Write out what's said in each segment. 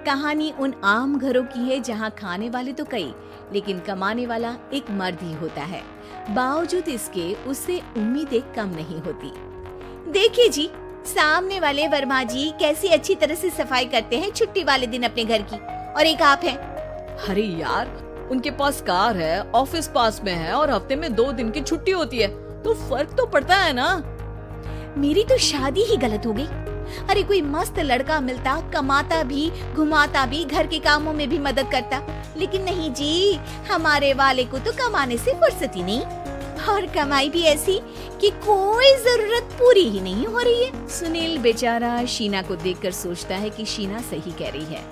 कहानी उन आम घरों की है जहाँ खाने वाले तो कई, लेकिन कमाने वाला एक मर्द ही होता है। बावजूद इसके उससे उम्मीदें कम नहीं होती। देखिए जी, सामने वाले वर्मा जी कैसी अच्छी तरह से सफाई करते हैं छुट्टी वाले दिन अपने घर की, और एक आप हैं। अरे यार, उनके पास कार है, ऑफिस पास में है और हफ्ते में 2 दिन की छुट्टी होती है, तो फर्क तो पड़ता है ना। मेरी तो शादी ही गलत हो गई। अरे कोई मस्त लड़का मिलता, कमाता भी, घुमाता भी, घर के कामों में भी मदद करता, लेकिन नहीं जी, हमारे वाले को तो कमाने से फुर्सत ही नहीं, और कमाई भी ऐसी कि कोई जरूरत पूरी ही नहीं हो रही है। सुनील बेचारा शीना को देखकर सोचता है कि शीना सही कह रही है।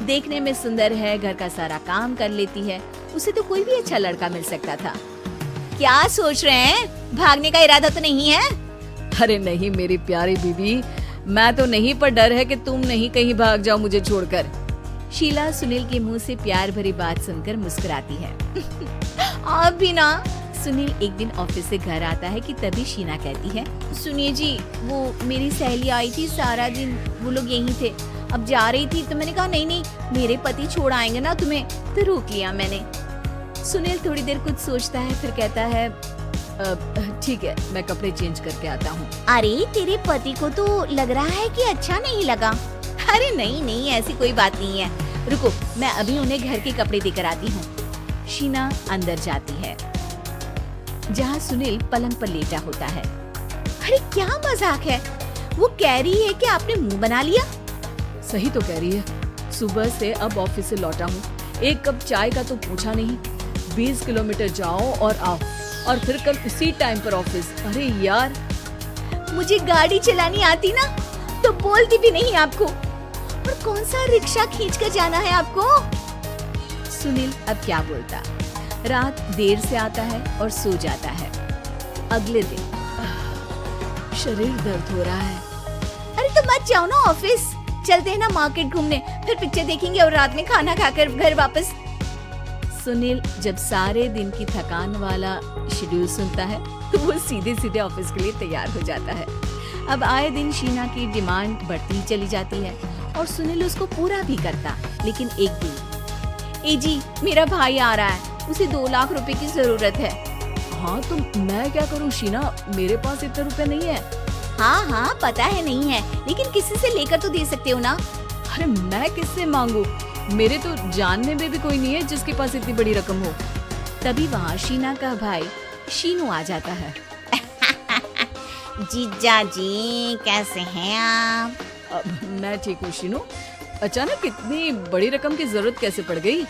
देखने में सुंदर है, घर का सारा काम कर लेती है, उसे तो कोई भी अच्छा लड़का मिल सकता था। क्या सोच रहे हैं? भागने का इरादा तो नहीं है? अरे नहीं मेरी प्यारी बीबी, मैं तो नहीं, पर डर है कि तुम नहीं कहीं भाग जाओ मुझे छोड़कर। शीला सुनील के मुंह से प्यार भरी बात सुनकर मुस्कुराती है। आप भी ना। सुनील एक दिन ऑफिस से घर आता है कि तभी शीना कहती है, सुनिए जी, वो मेरी सहेली आई थी, सारा दिन वो लोग यहीं थे, अब जा रही थी तो मैंने कहा नहीं नहीं, मेरे पति छोड़ आएंगे ना तुम्हें, तो रोक लिया मैंने। सुनील थोड़ी देर कुछ सोचता है, फिर कहता है, ठीक है, मैं कपड़े चेंज करके आता हूँ। अरे तेरे पति को तो लग रहा है कि अच्छा नहीं लगा। अरे नहीं नहीं, ऐसी कोई बात नहीं है, रुको मैं अभी उन्हें घर के कपड़े देकर आती हूँ। शीना अंदर जाती है जहाँ सुनील पलंग पर लेटा होता है। अरे क्या मजाक है, वो कह रही है कि आपने मुंह बना लिया। सही तो कह रही है, सुबह से अब ऑफिस से लौटा हूँ, एक कप चाय का तो पूछा नहीं, 20 किलोमीटर जाओ और आओ, और फिर कल उसी टाइम पर ऑफिस। अरे यार, मुझे गाड़ी चलानी आती ना तो बोलती भी नहीं आपको, और कौन सा रिक्शा खींच कर जाना है आपको। सुनील अब क्या बोलता। रात देर से आता है और सो जाता है। अगले दिन शरीर दर्द हो रहा है। अरे तो मत जाओ ना ऑफिस, चलते हैं ना मार्केट घूमने, फिर पिक्चर देखेंगे और रात में खाना खाकर घर वापस। सुनील जब सारे दिन की थकान वाला शेड्यूल सुनता है तो वो सीधे सीधे ऑफिस के लिए तैयार हो जाता है। अब आए दिन शीना की डिमांड बढ़ती चली जाती है और सुनील उसको पूरा भी करता, लेकिन एक दिन, ए जी मेरा भाई आ रहा है, उसे 2 लाख रुपए की जरूरत है। हाँ तो मैं क्या करूँ शीना, मेरे पास इतने रुपए नहीं है। हाँ हाँ पता है नहीं है, लेकिन किसी से लेकर तो दे सकते हो ना। अरे मैं किससे मांगू, मेरे तो जानने में भी कोई नहीं है जिसके पास इतनी बड़ी रकम हो। तभी वहाँ शीना का भाई शीनू आ जाता है। जीजा जी कैसे हैं आप? मैं ठीक हूँ शीनू, अचानक इतनी बड़ी रकम की जरूरत कैसे पड़ गई?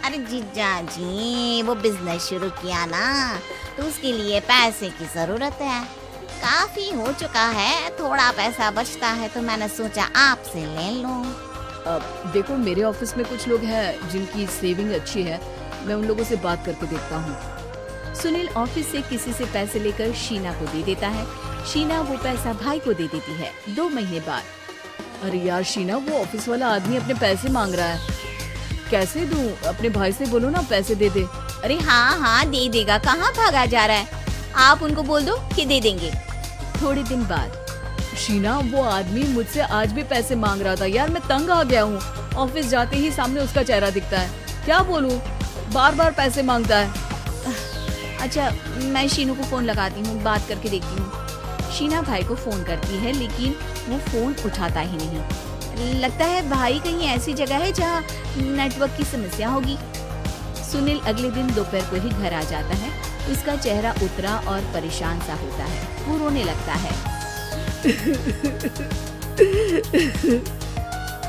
अरे जीजा जी, वो बिजनेस शुरू किया ना, तो उसके लिए पैसे की जरूरत है, काफी हो चुका है, थोड़ा पैसा बचता है तो मैंने सोचा आपसे ले लूं। देखो मेरे ऑफिस में कुछ लोग हैं जिनकी सेविंग अच्छी है, मैं उन लोगों से बात करके देखता हूँ। सुनील ऑफिस से किसी से पैसे लेकर शीना को दे देता है। शीना वो पैसा भाई को दे देती है। 2 महीने बाद, अरे यार शीना, वो ऑफिस वाला आदमी अपने पैसे मांग रहा है, कैसे दूं? अपने भाई से बोलो ना पैसे दे दे। अरे हाँ हाँ दे देगा, कहाँ भागा जा रहा है, आप उनको बोल दो कि दे देंगे। थोड़े दिन बाद, शीना वो आदमी मुझसे आज भी पैसे मांग रहा था यार, मैं तंग आ गया हूँ, ऑफिस जाते ही सामने उसका चेहरा दिखता है, क्या बोलूँ, बार बार पैसे मांगता है। अच्छा मैं शीनू को फोन लगाती हूँ, बात करके देखती हूँ। शीना भाई को फोन करती है लेकिन वो फोन उठाता ही नहीं। लगता है भाई कहीं ऐसी जगह है जहाँ नेटवर्क की समस्या होगी। सुनील अगले दिन दोपहर को ही घर आ जाता है। उसका चेहरा उतरा और परेशान सा होता है, वो रोने लगता है।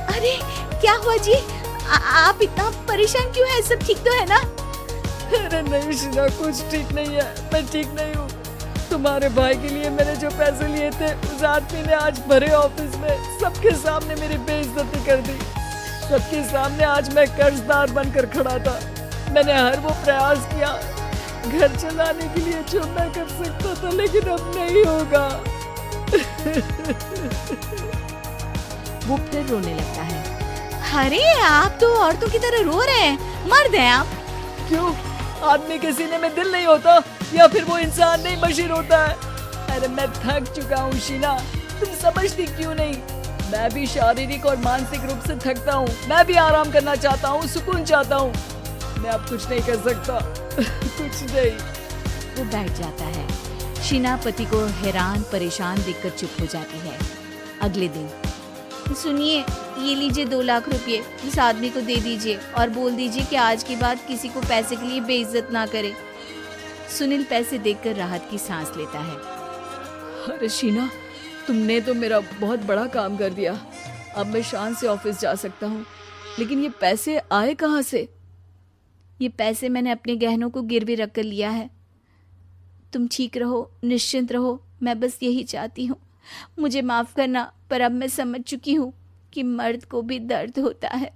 अरे क्या हुआ जी, आप इतना परेशान क्यों है, सब ठीक तो है ना? अरे नहीं शीना, कुछ ठीक नहीं है, मैं ठीक नहीं हूँ। तुम्हारे भाई के लिए मैंने जो पैसे लिए थे, उस आदमी ने आज भरे ऑफिस में सबके सामने मेरी बेइज्जती कर दी। सबके सामने आज मैं कर्जदार बनकर खड़ा था। मैंने हर वो प्रयास किया घर चलाने के लिए जो मैं कर सकता था, लेकिन अब नहीं होगा। वो फिर रोने लगता है। अरे आप तो औरतों की तरह रो रहे हैं, मर्द हैं आप। क्यों, आदमी के सीने में दिल नहीं होता, या फिर वो इंसान नहीं मशीन होता है? अरे मैं थक चुका हूँ शीना, तुम समझती क्यों नहीं? मैं भी शारीरिक और मानसिक रूप से थकता हूँ। मैं भी आराम करना चाहता हूँ, सुकून चाहता हूँ। मैं अब कुछ नहीं कर सकता। कुछ नहीं। वो बैठ जाता है। शीना पति को हैरान परेशान देखकर चुप हो जाती है। अगले दिन, सुनिए, ये लीजिए 2 लाख रुपए, इस आदमी को दे दीजिए और बोल दीजिए कि आज के बाद किसी को पैसे के लिए बेइज्जत ना करे। सुनील पैसे देखकर राहत की सांस लेता है। अरे शीना, तुमने तो मेरा बहुत बड़ा काम कर दिया। अब मैं शान से ऑफिस जा सकता हूँ। लेकिन ये पैसे आए कहाँ से? ये पैसे मैंने अपने गहनों को गिरवी रख कर लिया है। तुम ठीक रहो, निश्चिंत रहो, मैं बस यही चाहती हूँ। मुझे माफ करना, पर अब मैं समझ चुकी हूँ कि मर्द को भी दर्द होता है।